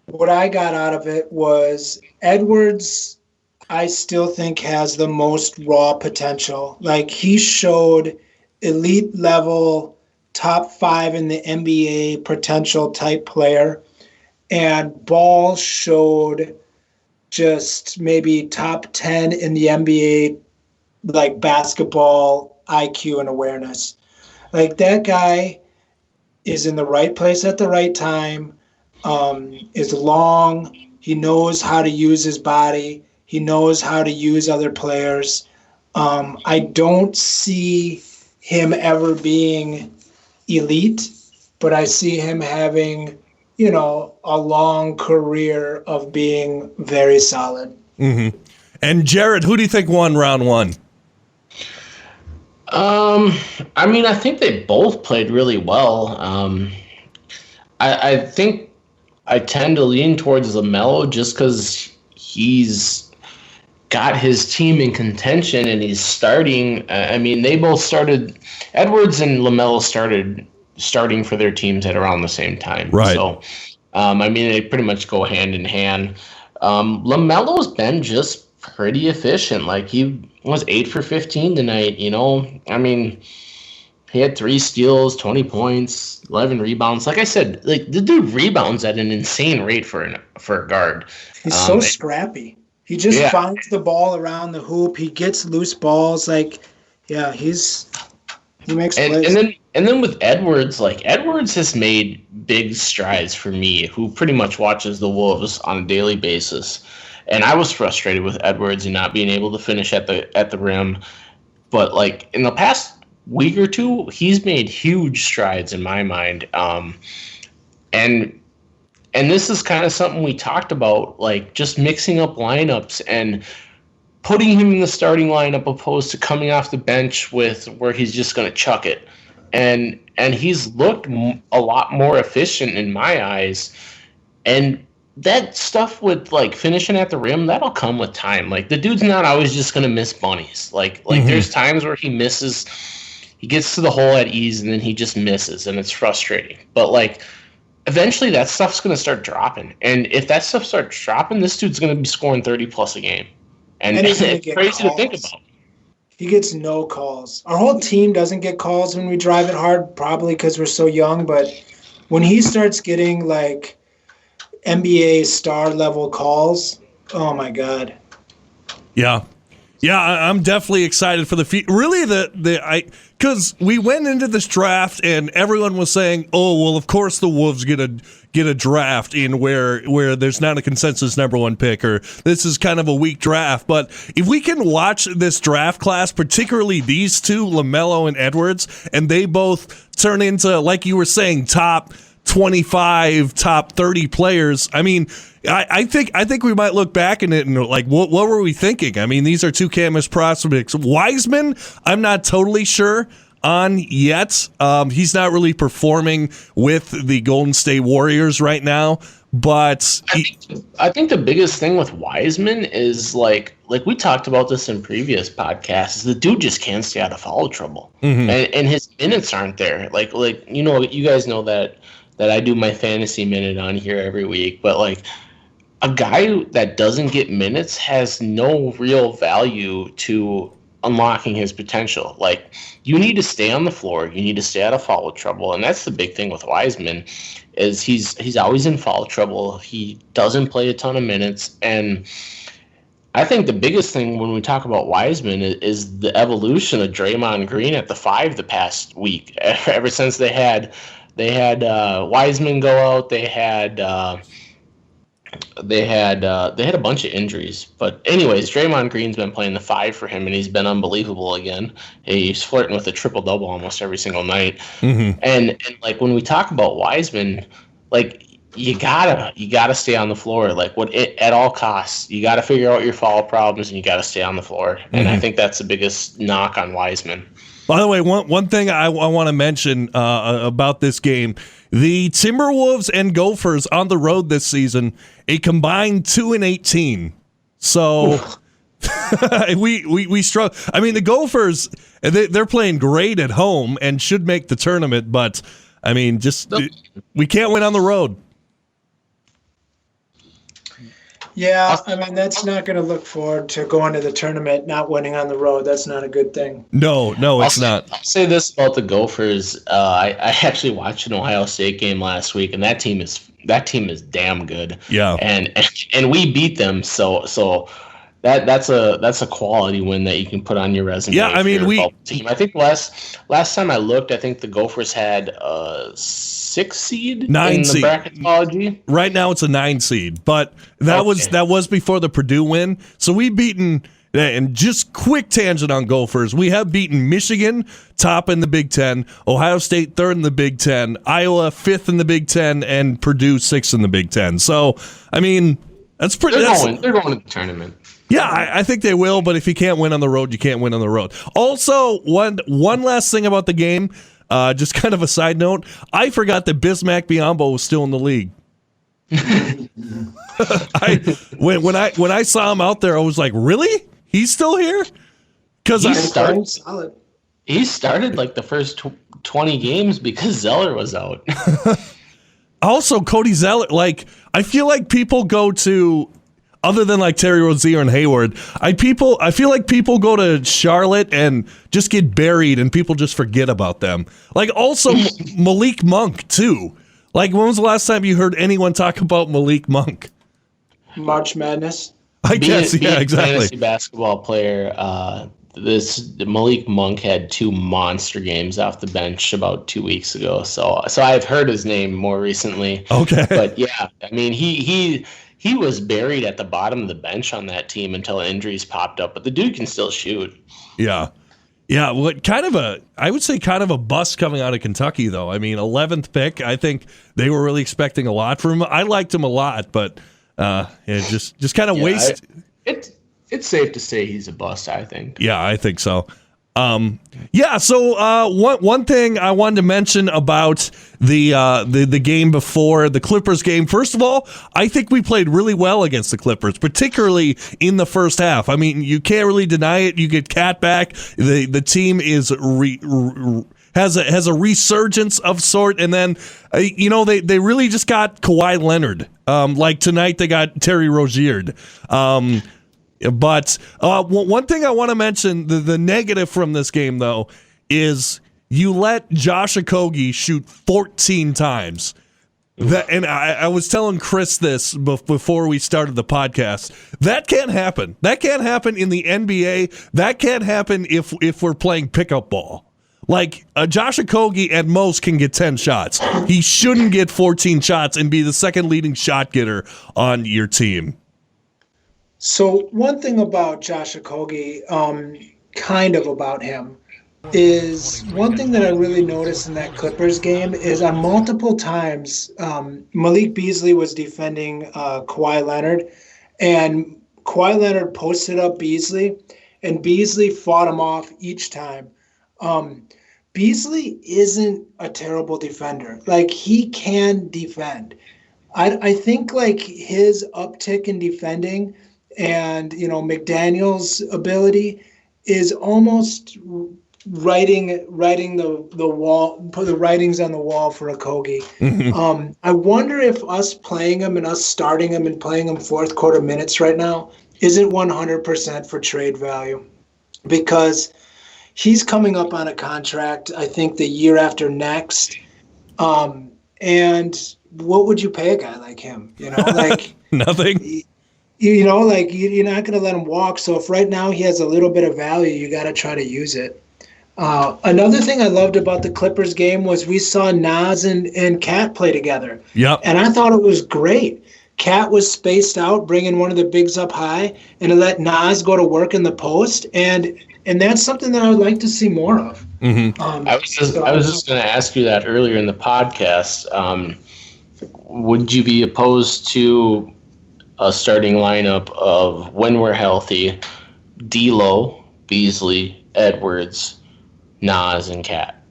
what I got out of it was Edwards, I still think has the most raw potential. Like, he showed elite level, top 5 in the NBA potential type player. And Ball showed just maybe top 10 in the NBA, like basketball IQ and awareness. Like, that guy is in the right place at the right time, is long. He knows how to use his body. He knows how to use other players. I don't see him ever being elite, but I see him having, a long career of being very solid. Mm-hmm. And Jared, who do you think won round one? I mean, I think they both played really well. I think I tend to lean towards LaMelo just because he's got his team in contention and he's starting. I mean, they both started. Edwards and LaMelo starting for their teams at around the same time. Right. So, I mean, they pretty much go hand in hand. LaMelo's been just pretty efficient. Like, he was 8 for 15 tonight, I mean, he had 3 steals, 20 points, 11 rebounds. Like I said, like, the dude rebounds at an insane rate for a guard. He's so scrappy. He just finds the ball around the hoop. He gets loose balls. Like, yeah, he makes plays. And then with Edwards, like, Edwards has made big strides for me, who pretty much watches the Wolves on a daily basis. And I was frustrated with Edwards and not being able to finish at the rim. But, like, in the past week or two, he's made huge strides in my mind. And this is kind of something we talked about, like, just mixing up lineups and putting him in the starting lineup opposed to coming off the bench where he's just going to chuck it. And he's looked a lot more efficient in my eyes. And that stuff with, like, finishing at the rim, that'll come with time. Like, the dude's not always just going to miss bunnies. Like There's times where he misses, he gets to the hole at ease, and then he just misses, and it's frustrating. But, like, eventually that stuff's going to start dropping. And if that stuff starts dropping, this dude's going to be scoring 30-plus a game. And it's crazy to think about. He gets no calls. Our whole team doesn't get calls when we drive it hard, probably because we're so young. But when he starts getting, like, NBA star level calls, oh my God. Yeah, I'm definitely excited for the future. Really, because we went into this draft and everyone was saying, "Oh, well, of course the Wolves get a draft in where there's not a consensus number 1 pick, or this is kind of a weak draft." But if we can watch this draft class, particularly these two, LaMelo and Edwards, and they both turn into, like you were saying, top 25, top 30 players. I mean, I think we might look back in it and like, what were we thinking? I mean, these are 2 canvas prospects. Wiseman, I'm not totally sure on yet. He's not really performing with the Golden State Warriors right now. But I think the biggest thing with Wiseman is like we talked about this in previous podcasts, is the dude just can't stay out of foul trouble, and his minutes aren't there. Like you guys know that I do my fantasy minute on here every week, but like a guy that doesn't get minutes has no real value to unlocking his potential. Like, you need to stay on the floor. You need to stay out of foul trouble. And that's the big thing with Wiseman is he's always in foul trouble. He doesn't play a ton of minutes. And I think the biggest thing when we talk about Wiseman is the evolution of Draymond Green at the 5 the past week. Ever since they had Wiseman go out, they had a bunch of injuries. But anyways, Draymond Green's been playing the 5 for him, and he's been unbelievable again. He's flirting with a triple-double almost every single night. Mm-hmm. And like when we talk about Wiseman, like you gotta stay on the floor. Like at all costs, you gotta figure out your foul problems, and you gotta stay on the floor. Mm-hmm. And I think that's the biggest knock on Wiseman. By the way, one thing I want to mention about this game, the Timberwolves and Gophers on the road this season, a combined 2-18. So we struggle. I mean, the Gophers, they're playing great at home and should make the tournament, but I mean, we can't win on the road. Yeah, I mean, that's not going to look forward to going to the tournament, not winning on the road. That's not a good thing. No, it's not. I'll say this about the Gophers. I actually watched an Ohio State game last week, and that team is damn good. Yeah, and we beat them. So that's a quality win that you can put on your resume. Yeah, I mean team. I think last time I looked, I think the Gophers had 6 seed, 9 in seed. The bracketology. Right now it's a 9 seed, but that was before the Purdue win. So we've beaten, and just quick tangent on Gophers, we have beaten Michigan, top in the Big Ten, Ohio State, 3rd in the Big Ten, Iowa, 5th in the Big Ten, and Purdue, 6th in the Big Ten. So, I mean, that's pretty. They're going to the tournament. Yeah, I think they will, but if you can't win on the road, you can't win on the road. Also, one last thing about the game, just kind of a side note, I forgot that Bismack Biyombo was still in the league. When I saw him out there, I was like, really? He's still here? Because he started like the first 20 games because Zeller was out. Also, Cody Zeller, like, I feel like people go to, other than like Terry Rozier and Hayward, I feel like people go to Charlotte and just get buried and people just forget about them. Like also Malik Monk too. Like when was the last time you heard anyone talk about Malik Monk? March Madness. I guess, yeah, exactly. Fantasy basketball player. This Malik Monk had 2 monster games off the bench about 2 weeks ago. So I've heard his name more recently. Okay, but yeah, I mean he was buried at the bottom of the bench on that team until injuries popped up, but the dude can still shoot. Yeah. Yeah, well, I would say kind of a bust coming out of Kentucky, though. I mean, 11th pick, I think they were really expecting a lot from him. I liked him a lot, but just kind of waste. It's safe to say he's a bust, I think. Yeah, I think so. So one thing I wanted to mention about the game before, the Clippers game. First of all, I think we played really well against the Clippers, particularly in the first half. I mean, you can't really deny it. You get Cat back. The team is has a resurgence of sort, and then they really just got Kawhi Leonard. Like tonight, they got Terry Rozier. But one thing I want to mention, the negative from this game, though, is you let Josh Okogie shoot 14 times. And I was telling Chris this before we started the podcast. That can't happen. That can't happen in the NBA. That can't happen if we're playing pickup ball. Like, Josh Okogie at most can get 10 shots. He shouldn't get 14 shots and be the second leading shot getter on your team. So one thing about Josh Okogie, kind of about him, is one thing that I really noticed in that Clippers game is on multiple times Malik Beasley was defending Kawhi Leonard, and Kawhi Leonard posted up Beasley, and Beasley fought him off each time. Beasley isn't a terrible defender. Like, he can defend. I think, like, his uptick in defending and, McDaniel's ability is almost writing the wall, put the writings on the wall for Okogie. Mm-hmm. I wonder if us playing him and us starting him and playing him fourth quarter minutes right now isn't 100% for trade value. because he's coming up on a contract, I think, the year after next. And what would you pay a guy like him? Like Nothing. you're not going to let him walk. So if right now he has a little bit of value, you got to try to use it. Another thing I loved about the Clippers game was we saw Nas and Cat play together. Yep. And I thought it was great. Cat was spaced out, bringing one of the bigs up high, and it let Nas go to work in the post. And that's something that I would like to see more of. Mm-hmm. I was just going to ask you that earlier in the podcast. Would you be opposed to a starting lineup of, when we're healthy, D'Lo, Beasley, Edwards, Nas, and Cat?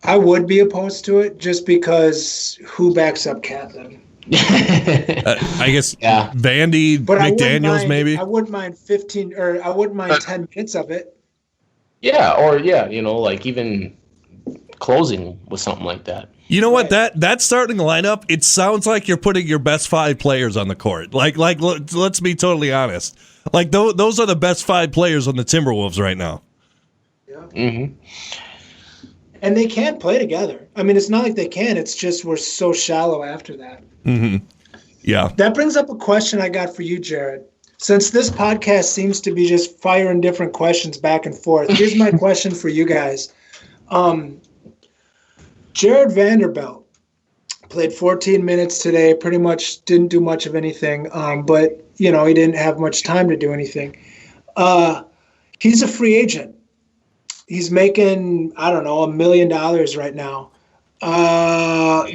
I would be opposed to it just because who backs up Cat then? I guess Vandy, but McDaniels, maybe. I wouldn't mind 15 or I wouldn't mind 10 minutes of it. Yeah, or like even closing with something like that. You know what? That starting lineup, it sounds like you're putting your best 5 players on the court. Like let's be totally honest. Like those are the best 5 players on the Timberwolves right now. Yeah. Mm-hmm. And they can't play together. I mean, it's not like they can. It's just we're so shallow after that. Mm-hmm. Yeah. That brings up a question I got for you, Jared. Since this podcast seems to be just firing different questions back and forth, here's my question for you guys. Jared Vanderbilt played 14 minutes today, pretty much didn't do much of anything, but, he didn't have much time to do anything. He's a free agent. He's making, I don't know, $1 million right now.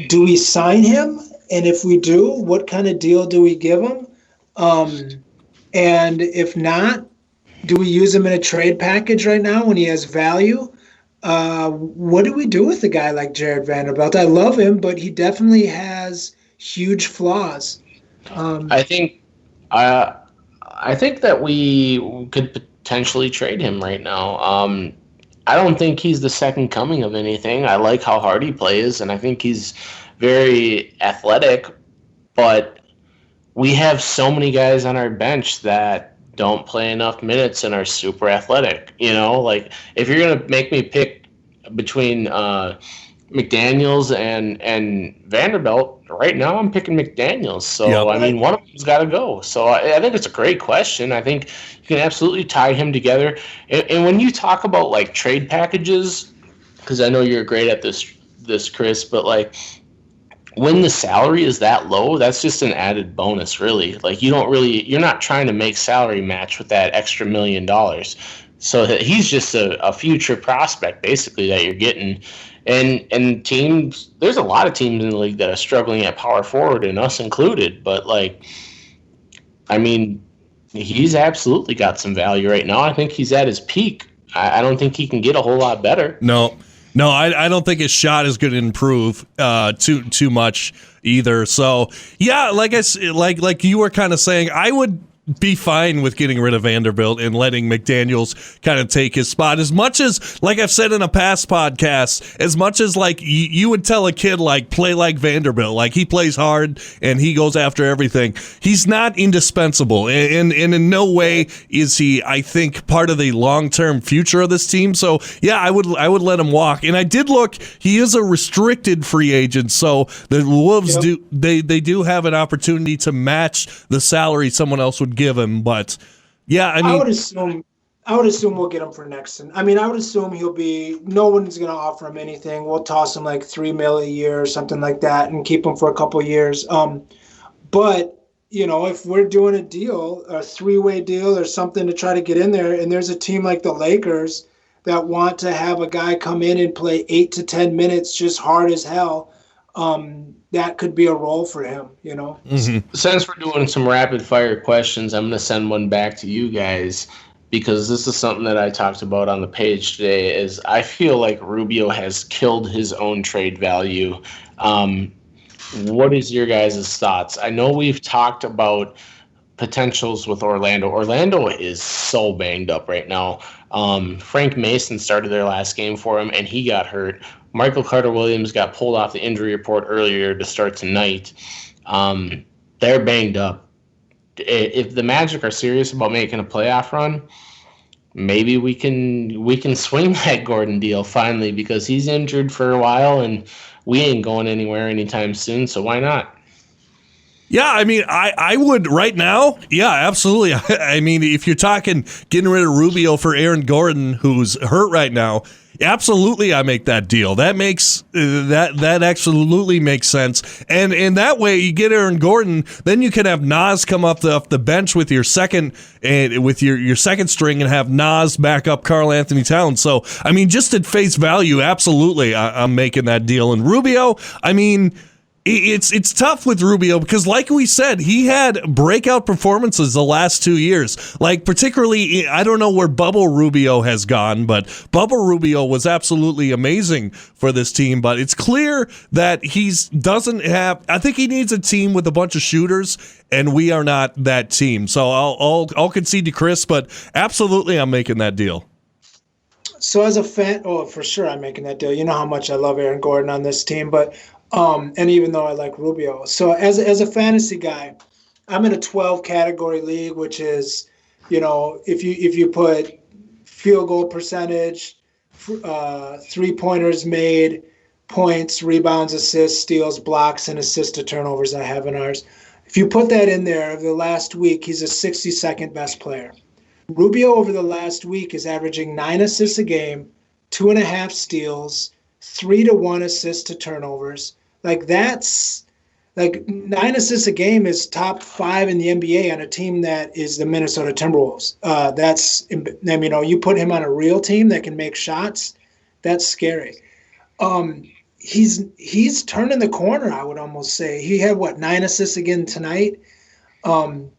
Do we sign him? And if we do, what kind of deal do we give him? And if not, do we use him in a trade package right now when he has value? What do we do with a guy like Jared Vanderbilt? I love him, but he definitely has huge flaws. I think that we could potentially trade him right now. I don't think he's the second coming of anything. I like how hard he plays, and I think he's very athletic, but we have so many guys on our bench that don't play enough minutes and are super athletic. Like if you're going to make me pick between McDaniels and Vanderbilt, right now I'm picking McDaniels. So, yep. I mean, one of them's got to go. So I think it's a great question. I think you can absolutely tie him together. And when you talk about, like, trade packages, because I know you're great at this, Chris, but, like, when the salary is that low, that's just an added bonus, really. Like, you're not trying to make salary match with that extra $1 million. So he's just a future prospect, basically, that you're getting. And teams, there's a lot of teams in the league that are struggling at power forward, and us included. But, like, I mean, he's absolutely got some value right now. I think he's at his peak. I don't think he can get a whole lot better. No, I don't think his shot is going to improve too much either. So, yeah, like you were kind of saying, I would be fine with getting rid of Vanderbilt and letting McDaniels kind of take his spot. As much as, like I've said in a past podcast, as much as like you would tell a kid like play like Vanderbilt, like he plays hard and he goes after everything. He's not indispensable, and in no way is he, I think, part of the long-term future of this team. So yeah, I would let him walk. And I did look; he is a restricted free agent, so the Wolves do have an opportunity to match the salary someone else would give him. But yeah, I mean, I would assume we'll get him for next. I mean, I would assume no one's going to offer him anything. We'll toss him like $3 million a year or something like that and keep him for a couple of years. But if we're doing a deal, a 3-way deal or something to try to get in there, and there's a team like the Lakers that want to have a guy come in and play 8 to 10 minutes just hard as hell, that could be a role for him, Mm-hmm. Since we're doing some rapid fire questions, I'm going to send one back to you guys, because this is something that I talked about on the page today. Is I feel like Rubio has killed his own trade value. What is your guys' thoughts? I know we've talked about potentials with Orlando. Orlando is so banged up right now. Frank Mason started their last game for him, and he got hurt. Michael Carter-Williams got pulled off the injury report earlier to start tonight. They're banged up. if the Magic are serious about making a playoff run, maybe we can swing that Gordon deal finally, because he's injured for a while and we ain't going anywhere anytime soon. So why not? Yeah, I mean, I would right now. Yeah, absolutely. I mean, if you're talking getting rid of Rubio for Aaron Gordon, who's hurt right now, absolutely, I make that deal. That makes that absolutely makes sense. And in that way, you get Aaron Gordon, then you can have Nas come off the bench with your second and with your second string, and have Nas back up Karl Anthony Towns. So, I mean, just at face value, absolutely, I'm making that deal. And Rubio, I mean, it's tough with Rubio because, like we said, he had breakout performances the last 2 years. Like, particularly, I don't know where Bubble Rubio has gone, but Bubble Rubio was absolutely amazing for this team. But it's clear that doesn't have. I think he needs a team with a bunch of shooters, and we are not that team. So I'll concede to Chris, but absolutely, I'm making that deal. So as a fan, for sure, I'm making that deal. You know how much I love Aaron Gordon on this team, but. And even though I like Rubio. So as a fantasy guy, I'm in a 12 category league, which is, if you put field goal percentage, 3-pointers made, points, rebounds, assists, steals, blocks, and assists to turnovers I have in ours. If you put that in there, over the last week, he's a 62nd best player. Rubio over the last week is averaging 9 assists a game, 2.5 steals, 3-1 assists to turnovers. Like, that's like 9 assists a game is top 5 in the NBA on a team that is the Minnesota Timberwolves. You put him on a real team that can make shots, that's scary. He's turning the corner, I would almost say. He had 9 assists again tonight. The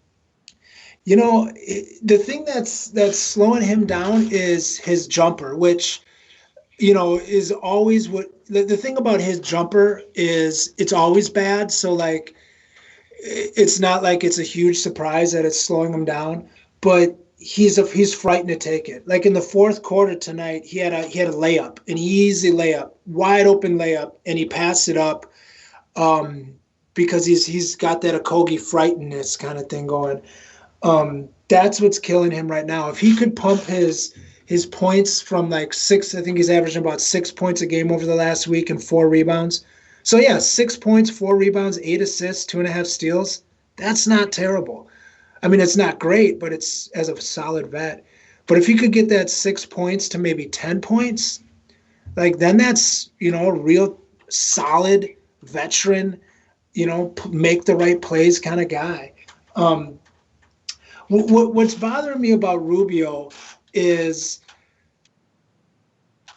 thing that's slowing him down is his jumper, which is always what the thing about his jumper is, it's always bad. So like, it's not like it's a huge surprise that it's slowing him down, but he's frightened to take it. Like in the fourth quarter tonight, he had a layup, an easy layup, wide open layup, and he passed it up because he's got that Okogie frightenedness kind of thing going. That's what's killing him right now. If he could pump his points from like 6, I think he's averaging about 6 points a game over the last week and 4 rebounds. So yeah, 6 points, 4 rebounds, 8 assists, 2.5 steals. That's not terrible. I mean, it's not great, but it's as a solid vet. But if you could get that 6 points to maybe 10 points, like then that's, a real solid veteran, make the right plays kind of guy. What's bothering me about Rubio is,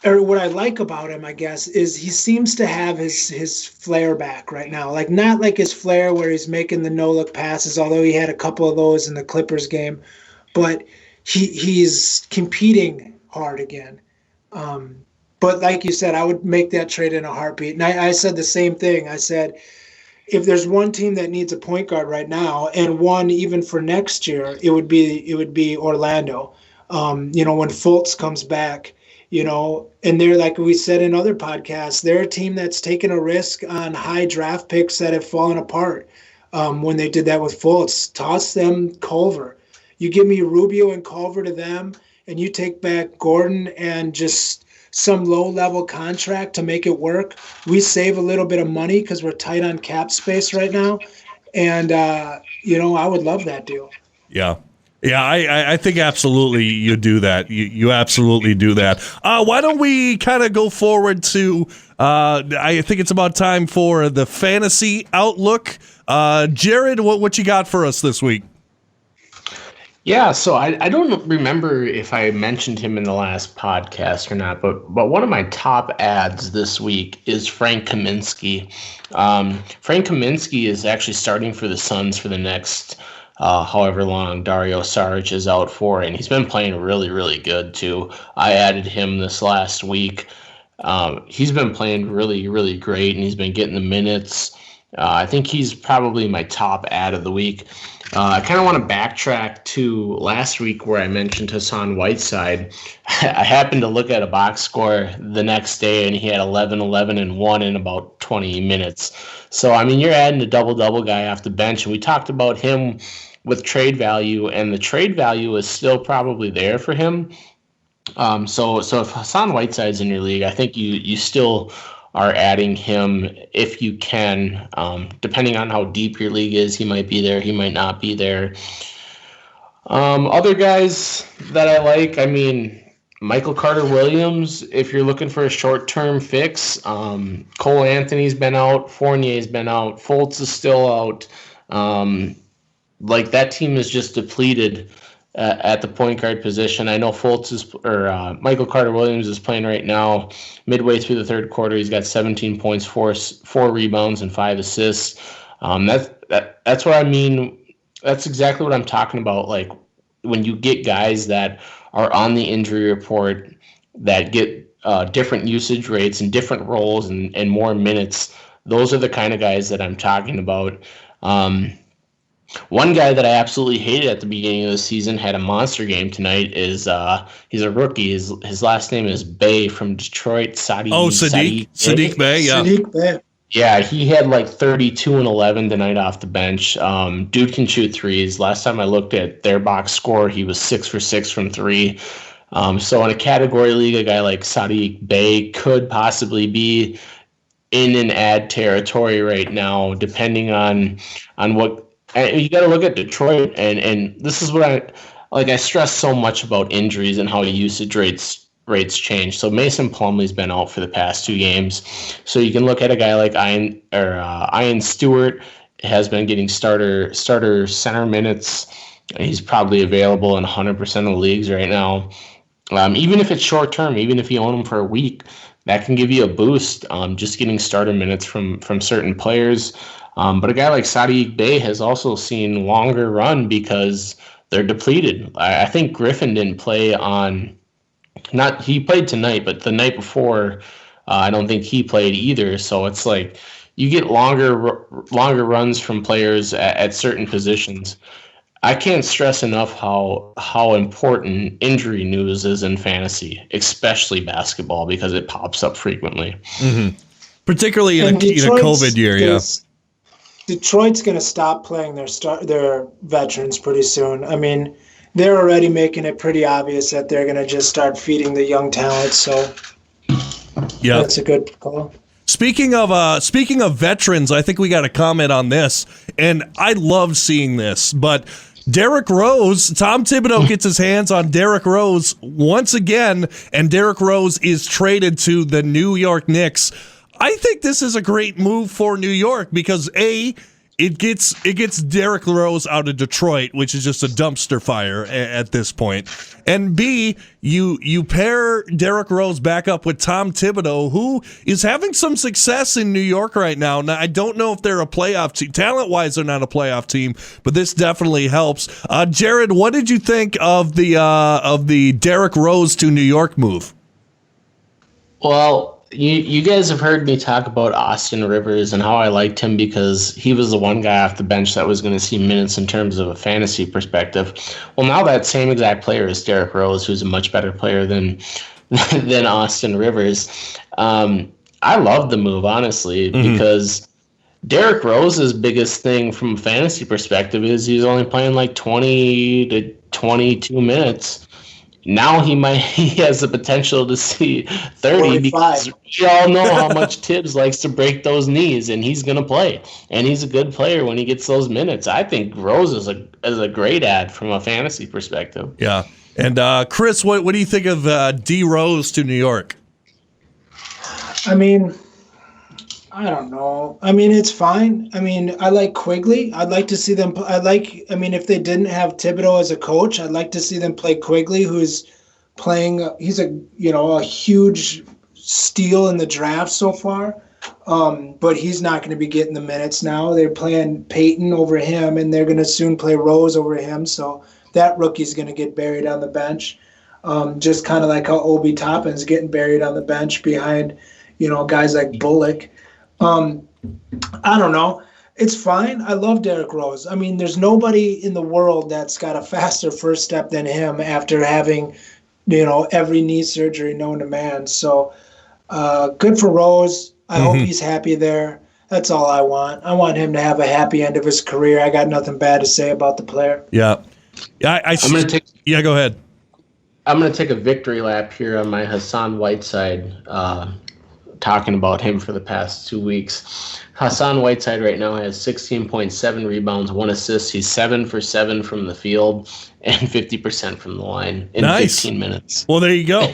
or what I like about him, I guess, is he seems to have his flair back right now. Like, not like his flair where he's making the no-look passes, although he had a couple of those in the Clippers game, but he's competing hard again. But like you said, I would make that trade in a heartbeat. And I said the same thing. I said, if there's one team that needs a point guard right now, and one even for next year, it would be Orlando. When Fultz comes back, and they're, like we said in other podcasts, they're a team that's taken a risk on high draft picks that have fallen apart. When they did that with Fultz, toss them Culver. You give me Rubio and Culver to them, and you take back Gordon and just some low-level contract to make it work. We save a little bit of money because we're tight on cap space right now. And, I would love that deal. Yeah. Yeah, I think absolutely you do that. You absolutely do that. Why don't we kind of go forward to, I think it's about time for the fantasy outlook. Jared, what you got for us this week? Yeah, so I don't remember if I mentioned him in the last podcast or not, but one of my top ads this week is Frank Kaminsky. Frank Kaminsky is actually starting for the Suns for the next however long Dario Saric is out for, and he's been playing really, really good too. I added him this last week. He's been playing really, really great, and he's been getting the minutes. I think he's probably my top ad of the week. I kind of want to backtrack to last week where I mentioned Hassan Whiteside. I happened to look at a box score the next day, and he had 11, 11, and 1 in about 20 minutes. So, I mean, you're adding a double-double guy off the bench, and we talked about him with trade value, and the trade value is still probably there for him. So if Hassan Whiteside's in your league, I think you still are adding him if you can. Depending on how deep your league is, he might be there, he might not be there. Other guys that I like, I mean, Michael Carter-Williams, if you're looking for a short-term fix. Cole Anthony's been out, Fournier's been out, Fultz is still out. That team is just depleted at the point guard position. I know Michael Carter-Williams is playing right now. Midway through the third quarter, he's got 17 points, four rebounds, and 5 assists. That's what I mean. That's exactly what I'm talking about. Like, when you get guys that are on the injury report that get different usage rates and different roles and more minutes, those are the kind of guys that I'm talking about. One guy that I absolutely hated at the beginning of the season had a monster game tonight. He's a rookie. His last name is Bey from Detroit. Sadiq Bey. Yeah. Sadiq Bey. Yeah, he had like 32 and 11 tonight off the bench. Dude can shoot threes. Last time I looked at their box score, he was 6 for 6 from 3. So in a category league, a guy like Sadiq Bey could possibly be in an ad territory right now, depending on what. And you got to look at Detroit, and this is what I stress so much about injuries and how usage rates change. So Mason Plumlee's been out for the past 2 games. So you can look at a guy like Ian Stewart has been getting starter center minutes. He's probably available in 100% of the leagues right now. Even if it's short term, even if you own him for a week, that can give you a boost. Just getting starter minutes from certain players. But a guy like Sadiq Bey has also seen longer run because they're depleted. I think Griffin didn't play he played tonight, but the night before, I don't think he played either. So it's like you get longer runs from players at certain positions. I can't stress enough how important injury news is in fantasy, especially basketball, because it pops up frequently. Mm-hmm. Particularly in a COVID year, yeah. Detroit's going to stop playing their veterans pretty soon. I mean, they're already making it pretty obvious that they're going to just start feeding the young talent. So, yeah, that's a good call. Speaking of veterans, I think we got to comment on this, and I love seeing this. But Derrick Rose, Tom Thibodeau gets his hands on Derrick Rose once again, and Derrick Rose is traded to the New York Knicks. I think this is a great move for New York because it gets Derrick Rose out of Detroit, which is just a dumpster fire at this point. And B, you pair Derrick Rose back up with Tom Thibodeau, who is having some success in New York right now. Now, I don't know if they're a playoff team. Talent-wise, they're not a playoff team, but this definitely helps. Jared, what did you think of the Derrick Rose to New York move? Well, you guys have heard me talk about Austin Rivers and how I liked him because he was the one guy off the bench that was going to see minutes in terms of a fantasy perspective. Well, now that same exact player is Derrick Rose, who's a much better player than Austin Rivers. I love the move, honestly, because Derrick Rose's biggest thing from a fantasy perspective is he's only playing like 20 to 22 minutes. Now he has the potential to see 30 45. Because we all know how much Tibbs likes to break those knees, and he's going to play. And he's a good player when he gets those minutes. I think Rose is a great ad from a fantasy perspective. Yeah. And Chris, what do you think of D Rose to New York? I mean, I don't know. I mean, it's fine. I mean, I like Quigley. I'd like to see them. If they didn't have Thibodeau as a coach, I'd like to see them play Quigley, who's playing. He's a huge steal in the draft so far. But he's not going to be getting the minutes now. They're playing Peyton over him, and they're going to soon play Rose over him. So that rookie's going to get buried on the bench. Just kind of like how Obi Toppin's getting buried on the bench behind, guys like Bullock. I don't know. It's fine. I love Derrick Rose. I mean, there's nobody in the world that's got a faster first step than him after having, every knee surgery known to man. So good for Rose. I hope he's happy there. That's all I want. I want him to have a happy end of his career. I got nothing bad to say about the player. Yeah. I'm gonna take. Yeah, go ahead. I'm going to take a victory lap here on my Hassan Whiteside, talking about him for the past 2 weeks. Hassan Whiteside right now has 16.7 rebounds, 1 assist. He's 7 for 7 from the field and 50% from the line in 15 minutes. Well, there you go.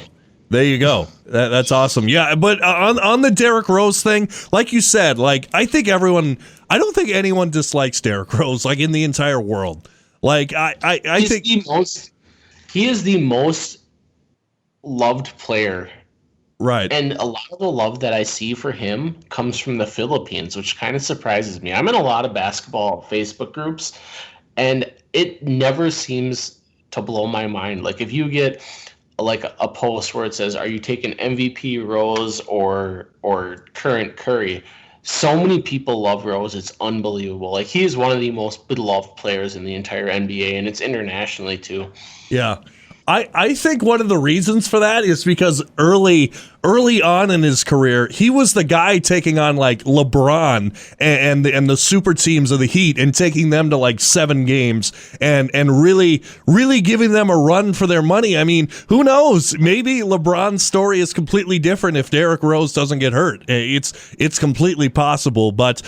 There you go. That's awesome. Yeah, but on the Derrick Rose thing, like you said, like I don't think anyone dislikes Derrick Rose, like in the entire world. Like I think he is the most loved player. Right. And a lot of the love that I see for him comes from the Philippines, which kind of surprises me. I'm in a lot of basketball Facebook groups, and it never seems to blow my mind. Like if you get like a post where it says, are you taking MVP Rose or current Curry? So many people love Rose. It's unbelievable. Like he is one of the most beloved players in the entire NBA, and it's internationally too. Yeah. I think one of the reasons for that is because early on in his career, he was the guy taking on like LeBron and the super teams of the Heat and taking them to like 7 games and really giving them a run for their money. I mean, who knows? Maybe LeBron's story is completely different if Derrick Rose doesn't get hurt. It's completely possible. But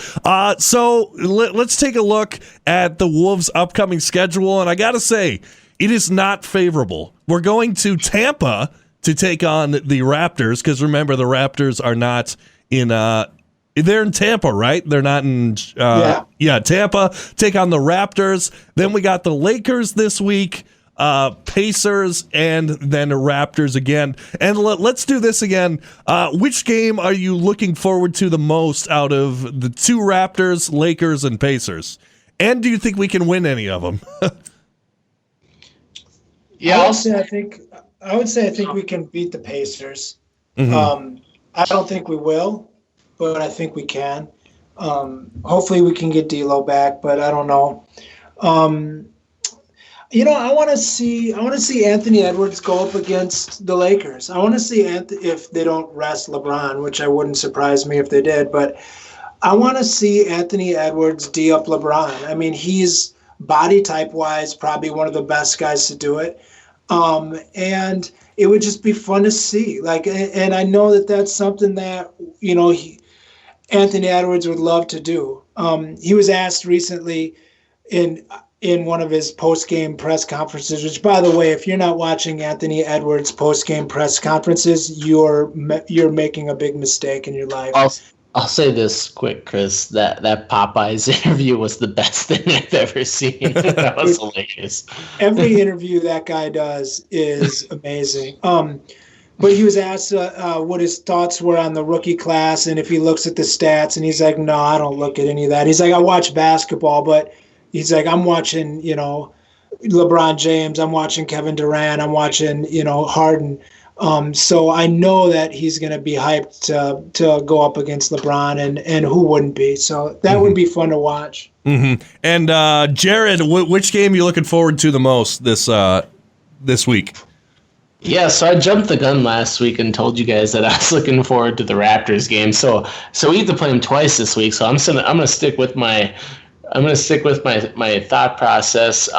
so let's take a look at the Wolves' upcoming schedule, and I got to say, it is not favorable. We're going to Tampa to take on the Raptors, because remember, the Raptors are not in they're in Tampa, right? They're not in Tampa. Take on the Raptors. Then we got the Lakers this week, Pacers, and then the Raptors again. And let's do this again. Which game are you looking forward to the most out of the 2 Raptors, Lakers, and Pacers? And do you think we can win any of them? Yeah, I would say I think we can beat the Pacers. Mm-hmm. I don't think we will, but I think we can. Hopefully we can get D'Lo back, but I don't know. I want to see Anthony Edwards go up against the Lakers. I want to see if they don't rest LeBron, which I wouldn't surprise me if they did, but I want to see Anthony Edwards D up LeBron. I mean, he's body type wise probably one of the best guys to do it. And it would just be fun to see. Like, and I know that that's something that, Anthony Edwards would love to do. He was asked recently in one of his post-game press conferences, which, by the way, if you're not watching Anthony Edwards post-game press conferences, you're making a big mistake in your life. I'll say this quick, Chris. That Popeyes interview was the best thing I've ever seen. That was hilarious. Every interview that guy does is amazing. But he was asked what his thoughts were on the rookie class and if he looks at the stats, and he's like, no, I don't look at any of that. He's like, I watch basketball, but he's like, I'm watching, LeBron James. I'm watching Kevin Durant. I'm watching, Harden. So I know that he's going to be hyped to go up against LeBron, and who wouldn't be? So that would be fun to watch. Mm-hmm. And Jared, which game are you looking forward to the most this week? Yeah, so I jumped the gun last week and told you guys that I was looking forward to the Raptors game. So we have to play them twice this week. So I'm gonna stick with my thought process.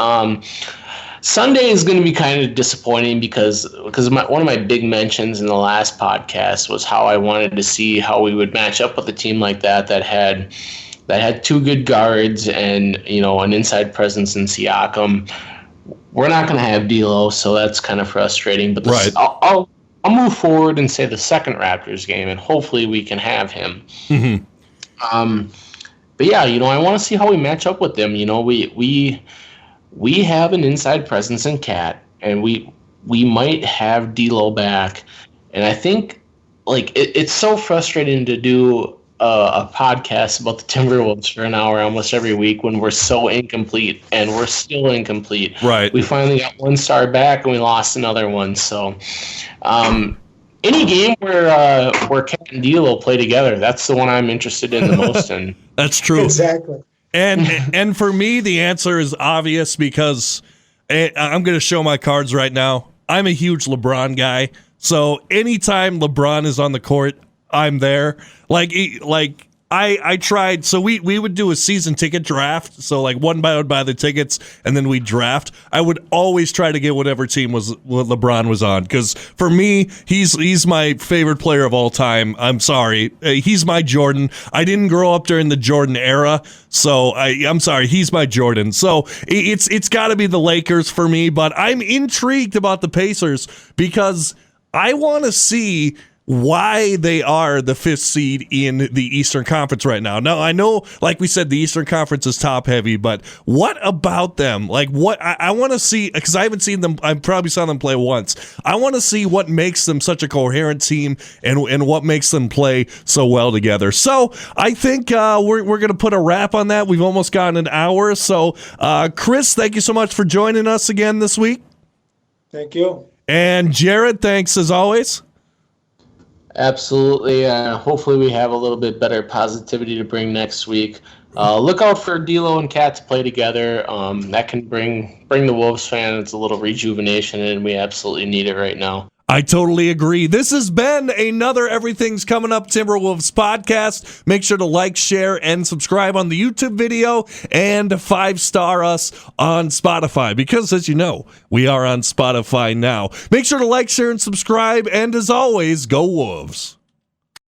Sunday is going to be kind of disappointing because one of my big mentions in the last podcast was how I wanted to see how we would match up with a team like that had 2 good guards and an inside presence in Siakam. We're not going to have D'Lo, so that's kind of frustrating. But right. I'll move forward and say the second Raptors game, and hopefully we can have him. Mm-hmm. But yeah, I want to see how we match up with them. We have an inside presence in Cat, and we might have D'Lo back. And I think it's so frustrating to do a podcast about the Timberwolves for an hour almost every week when we're so incomplete, and we're still incomplete. Right. We finally got one star back, and we lost another one. So, any game where Cat and D'Lo play together, that's the one I'm interested in the most. And that's true. Exactly. And for me, the answer is obvious because I'm going to show my cards right now. I'm a huge LeBron guy, so anytime LeBron is on the court, I'm there. Like I tried. So we would do a season ticket draft. So like one would buy the tickets and then we draft. I would always try to get whatever team what LeBron was on, because for me, he's my favorite player of all time. I'm sorry, he's my Jordan. I didn't grow up during the Jordan era, so I'm sorry, he's my Jordan. So it's got to be the Lakers for me. But I'm intrigued about the Pacers because I want to see why they are the 5th seed in the Eastern Conference right now. Now, I know, like we said, the Eastern Conference is top heavy, but what about them? Like, what I want to see, because I haven't seen them, I probably saw them play once. I want to see what makes them such a coherent team and what makes them play so well together. So I think we're going to put a wrap on that. We've almost gotten an hour. So, Chris, thank you so much for joining us again this week. Thank you. And Jared, thanks as always. Absolutely. Hopefully we have a little bit better positivity to bring next week. Look out for D'Lo and Cat to play together. That can bring the Wolves fans a little rejuvenation, and we absolutely need it right now. I totally agree. This has been another Everything's Coming Up Timberwolves podcast. Make sure to like, share, and subscribe on the YouTube video, and 5-star us on Spotify, because as you know, we are on Spotify now. Make sure to like, share, and subscribe, and as always, go Wolves.